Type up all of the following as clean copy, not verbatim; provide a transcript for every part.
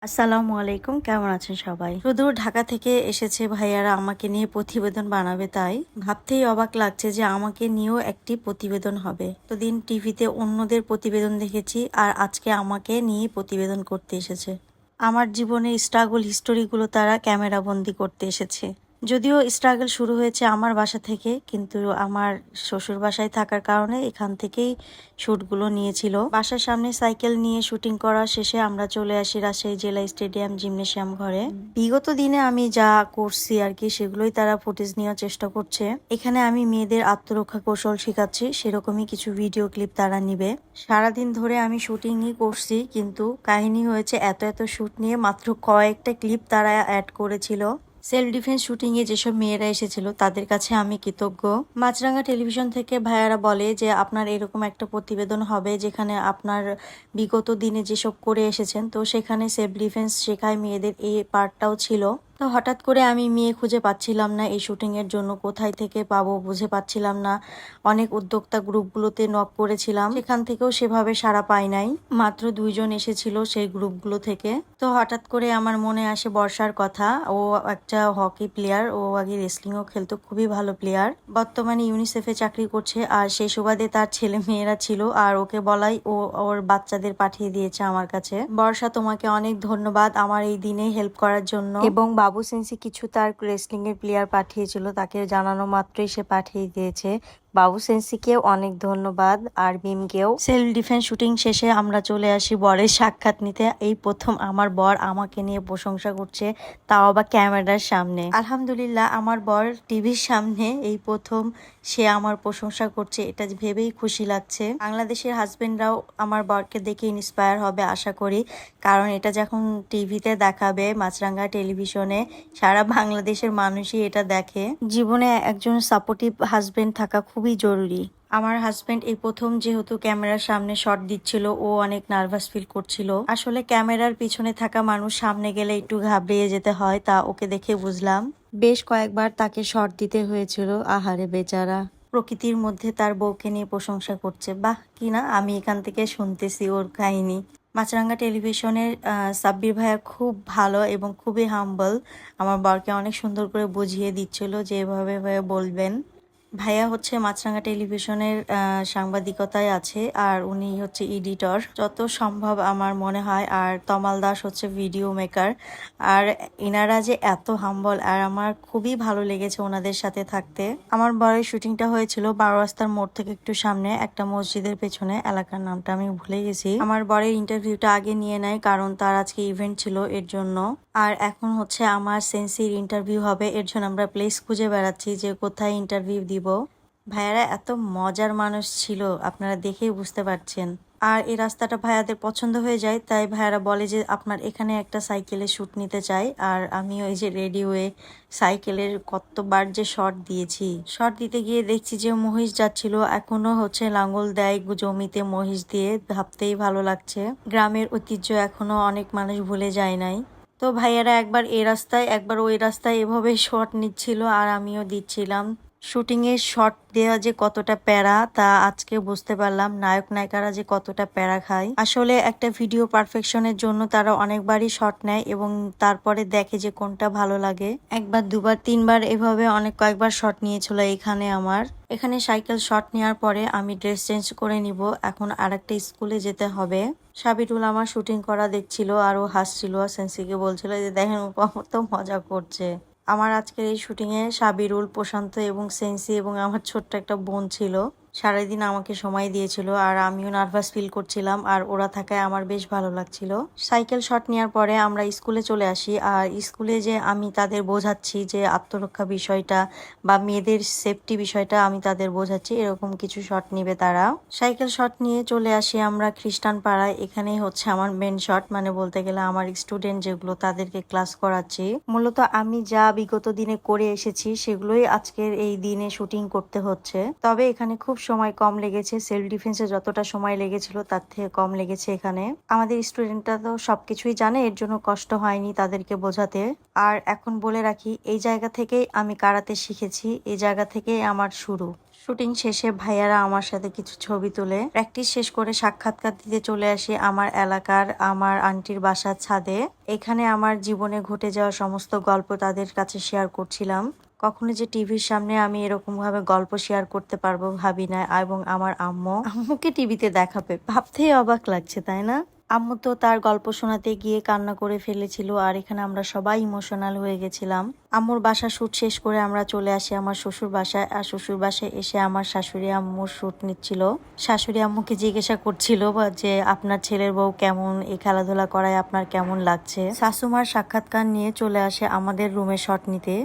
আসসালামু আলাইকুম, কেমন আছেন সবাই? সুদূর ঢাকা থেকে এসেছে ভাইয়ারা আমাকে নিয়ে প্রতিবেদন বানাবে, তাই ভাবতেই অবাক লাগছে যে আমাকে নিয়েও একটি প্রতিবেদন হবে। তো দিন টিভিতে অন্যদের প্রতিবেদন দেখেছি, আর আজকে আমাকে নিয়ে প্রতিবেদন করতে এসেছে। আমার জীবনের স্ট্রাগল হিস্টোরিগুলো তারা ক্যামেরা বন্দি করতে এসেছে। যদিও স্ট্রাগল শুরু হয়েছে আমার বাসা থেকে, কিন্তু আমার শ্বশুর বাসায় থাকার কারণে এখান থেকেই শ্যুটগুলো নিয়েছিল। বাসার সামনে সাইকেল নিয়ে শুটিং করা শেষে আমরা চলে আসি রাজশাহী জেলা স্টেডিয়াম জিমনেশিয়াম ঘরে। বিগত দিনে আমি যা করছি আর কি, সেগুলোই তারা ফুটেজ নেওয়ার চেষ্টা করছে। এখানে আমি মেয়েদের আত্মরক্ষা কৌশল শেখাচ্ছি, সেরকমই কিছু ভিডিও ক্লিপ তারা নিবে। সারাদিন ধরে আমি শুটিংই করছি, কিন্তু কাহিনী হয়েছে এত এত শ্যুট নিয়ে মাত্র কয়েকটা ক্লিপ তারা অ্যাড করেছিল। সেলফ ডিফেন্স শুটিং এ যেসব মেয়েরা এসেছিল তাদের কাছে আমি কৃতজ্ঞ। মাছরাঙ্গা টেলিভিশন থেকে ভাইয়ারা বলে যে আপনার এরকম একটা প্রতিবেদন হবে যেখানে আপনার বিগত দিনে যেসব করে এসেছেন, তো সেখানে সেলফ ডিফেন্স শেখায় মেয়েদের, এই পার্টটাও ছিল। তো হঠাৎ করে আমি মেয়ে খুঁজে পাচ্ছিলাম না এই শুটিং এর জন্য, কোথায় থেকে পাবো বুঝে পাচ্ছিলাম না। অনেক উদ্যোক্তা গ্রুপগুলোতে নক করেছিলাম, সেখান থেকেও সেভাবে সাড়া পাই নাই। মাত্র 2জন এসেছিল সেই গ্রুপগুলো থেকে। তো হঠাৎ করে আমার মনে আসে বর্ষার কথা। ও একটা হকি প্লেয়ার, ও আগে রেসলিংও খেলতো, খুবই ভালো প্লেয়ার। বর্তমানে ইউনিসেফে চাকরি করছে, আর সেই সুবাদে তার ছেলে মেয়েরা ছিল, আর ওকে বলাই ও ওর বাচ্চাদের পাঠিয়ে দিয়েছে আমার কাছে। বর্ষা, তোমাকে অনেক ধন্যবাদ আমার এই দিনে হেল্প করার জন্য। এবং বাবু সেন্সি কিছু তার রেসলিং এর প্লেয়ার পাঠিয়েছিল, তাকে জানানো মাত্রই সে পাঠিয়ে দিয়েছে। বাবু সেন্সিকেও অনেক ধন্যবাদ, আর মিমকেও। সেলফ ডিফেন্স শুটিং শেষে আমরা চলে আসি বরের সাক্ষাৎ নিতে। এই প্রথম আমার বর আমাকে নিয়ে প্রশংসা করছে, তাও আবার ক্যামেরার সামনে। আলহামদুলিল্লাহ, আমার বর টিভির সামনে এই প্রথম সে আমার প্রশংসা করছে, এটা ভেবেই খুশি লাগছে। বাংলাদেশের হাজবেন্ডরাও আমার বরকে দেখে ইন্সপায়ার হবে আশা করি, কারণ এটা যখন টিভিতে দেখাবে মাছরাঙ্গা টেলিভিশনে, সারা বাংলাদেশের মানুষই এটা দেখে। জীবনে একজন সাপোর্টিভ হাজবেন্ড থাকা খুবই জরুরি। আমার হাজবেন্ড এই প্রথম যেহেতু ক্যামেরার সামনে শট দিচ্ছিল, ও অনেক নার্ভাস ফিল করছিল। আসলে ক্যামেরার পিছনে থাকা মানুষ সামনে গেলে একটু ঘাবড়িয়ে যেতে হয়, তা ওকে দেখে বুঝলাম। বেশ কয়েকবার তাকে শট দিতে হয়েছিল, আহারে বেচারা। প্রকৃতির মধ্যে তার বউকে নিয়ে প্রশংসা করছে, বাহ কি না, আমি এখান থেকে শুনতেছি ওর কাহিনী। মাছরাঙ্গা টেলিভিশনের সাব্বির ভাইয়া খুব ভালো এবং খুবই হাম্বল। আমার বরকে অনেক সুন্দর করে বুঝিয়ে দিচ্ছিল যে এভাবে এভাবে বলবেন। ভাইয়া হচ্ছে মাছরাঙ্গা টেলিভিশনের সাংবাদিকতায় আছে, আর উনি হচ্ছে এডিটর যত সম্ভব আমার মনে হয়, আর তমাল দাস হচ্ছে ভিডিও মেকার। আর এনারা যে এত হাম্বল, আর আমার খুবই ভালো লেগেছে ওনাদের সাথে থাকতে। আমার বরের শুটিংটা হয়েছিল 12 রাস্তার মোড় থেকে একটু সামনে একটা মসজিদের পেছনে, এলাকার নামটা আমি ভুলে গেছি। আমার বরের ইন্টারভিউটা আগে নিয়ে নেয়, কারণ তার আজকে ইভেন্ট ছিল এর জন্য। আর এখন হচ্ছে আমার সেন্সির ইন্টারভিউ হবে, এর জন্য আমরা প্লেস খুঁজে বেড়াচ্ছি যে কোথায় ইন্টারভিউ দিব। ভাইয়ারা এত মজার মানুষ ছিল, আপনারা দেখেই বুঝতে পারছেন। আর এই রাস্তাটা ভাইয়াদের পছন্দ হয়ে যায়, তাই ভাইয়ারা বলে যে আপনার এখানে একটা সাইকেলের শুট নিতে চাই। আর আমি ওই যে রেডি হয়ে সাইকেলের কতবার যে শট দিয়েছি। শট দিতে গিয়ে দেখছি যে মহিষ যাচ্ছিল, এখনো হচ্ছে লাঙ্গল দেয় জমিতে মহিষ দিয়ে, ভাবতেই ভালো লাগছে। গ্রামের ঐতিহ্য এখনো অনেক মানুষ ভুলে যায় নাই। তো ভাইয়ারা একবার এই রাস্তায় একবার ওই রাস্তায় এভাবে শট নিচ্ছিল, আর আমিও দিচ্ছিলাম। শুটিং এর শট দেওয়া যে কতটা প্যারা তা আজকে বুঝতে পারলাম, নায়ক নায়িকারা যে কতটা প্যারা খায়। আসলে একটা ভিডিও পারফেকশনের জন্য তারা অনেকবারই শট নেয় এবং তারপরে দেখে যে কোনটা ভালো লাগে। একবার দুবার তিনবার এভাবে অনেক কয়েকবার শট নিয়েছিল এখানে। এখানে সাইকেল শট নেওয়ার পরে আমি ড্রেস চেঞ্জ করে নিব, এখন আরেকটা স্কুলে যেতে হবে। সাবিরুল আমার শুটিং করা দেখছিল, আর ও হাসছিল, সেন্সিকে বলছিল যে দেখেন ও কত মজা করছে। আমার আজকের এই শুটিং এ সাবিরুল, প্রশান্ত এবং সেন্সি এবং আমার ছোট্ট একটা বোন ছিল। সারাদিন আমাকে সময় দিয়েছিল, আর আমিও নার্ভাস ফিল করছিলাম, আর ওরা থাকায় আমার বেশ ভালো লাগছিল। সাইকেল শট নেওয়ার পরে আমরা স্কুলে চলে আসি, আর স্কুলে যে আমি তাদের বোঝাচ্ছি যে আত্মরক্ষা বিষয়টা বা মেয়েদের সেফটি বিষয়টা আমি তাদের বোঝাচ্ছি, এরকম কিছু শট নিবে তারা। সাইকেল শট নিয়ে চলে আসি আমরা খ্রিস্টান পাড়ায়। এখানেই হচ্ছে আমার মেন শট, মানে বলতে গেলে আমার স্টুডেন্ট যেগুলো তাদেরকে ক্লাস করাচ্ছি। মূলত আমি যা বিগত দিনে করে এসেছি সেগুলোই আজকের এই দিনে শুটিং করতে হচ্ছে। তবে এখানে খুব সময় কম লেগেছে, সেলফ ডিফেন্সে যতটা সময় লেগেছিল তার থেকে কম লেগেছে এখানে। আমাদের স্টুডেন্টরা তো সবকিছুই জানে, এর জন্য কষ্ট হয়নি তাদেরকে বোঝাতে। আর এখন বলে রাখি, এই জায়গা থেকেই আমি কারাতে শিখেছি, এই জায়গা থেকেই আমার শুরু। শুটিং শেষে ভাইয়ারা আমার সাথে কিছু ছবি তুলে প্র্যাকটিস শেষ করে সাক্ষাৎকার দিতে চলে আসি আমার এলাকার আমার আন্টির বাসার ছাদে। এখানে আমার জীবনে ঘটে যাওয়া সমস্ত গল্প তাদের কাছে শেয়ার করছিলাম। কখনো যে টিভির সামনে আমি এরকম ভাবে গল্প শেয়ার করতে পারবো ভাবি না, এবং আমার আম্মুকে টিভিতে দেখাবে ভাবতেই অবাক লাগছে, তাই না? আম্মু তো তার গল্প শোনাতে গিয়ে কান্না করে ফেলেছিল, আর এখানে আমরা সবাই ইমোশনাল হয়ে গেছিলাম। আম্মুর বাসা শুট শেষ করে আমরা চলে আসি আমার শ্বশুর বাসায়, আর শ্বশুর বাসায় এসে আমার শাশুড়ি আম্মুর শুট নিচ্ছিল। শাশুড়ি আম্মুকে জিজ্ঞাসা করছিল যে আপনার ছেলের বউ কেমন, এই খেলাধুলা করায় আপনার কেমন লাগছে। শাশুমার সাক্ষাৎকার নিয়ে চলে আসে আমাদের রুমে শট নিতে।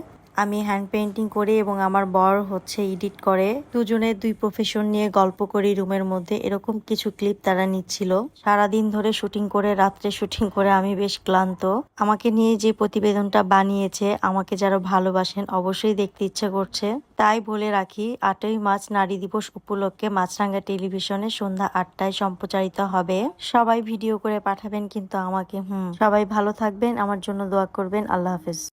আমি হ্যান্ড পেইন্টিং করি এবং আমার বর হচ্ছে এডিট করে। দুজনে দুই প্রফেশন নিয়ে গল্প করি রুমের মধ্যে, এরকম কিছু ক্লিপ তারা নিচ্ছিল। সারাদিন ধরে শুটিং করে রাত্রে শুটিং করে আমি বেশ ক্লান্ত। আমাকে নিয়ে যে প্রতিবেদনটা বানিয়েছে, আমাকে যারা ভালোবাসেন অবশ্যই দেখতে ইচ্ছা করছে। তাই বলে রাখি, 8ই মার্চ নারী দিবস উপলক্ষে মাছরাঙ্গা টেলিভিশনে সন্ধ্যা 8টায় সম্প্রচারিত হবে। সবাই ভিডিও করে পাঠাবেন কিন্তু আমাকে। সবাই ভালো থাকবেন, আমার জন্য দোয়া করবেন। আল্লাহ হাফেজ।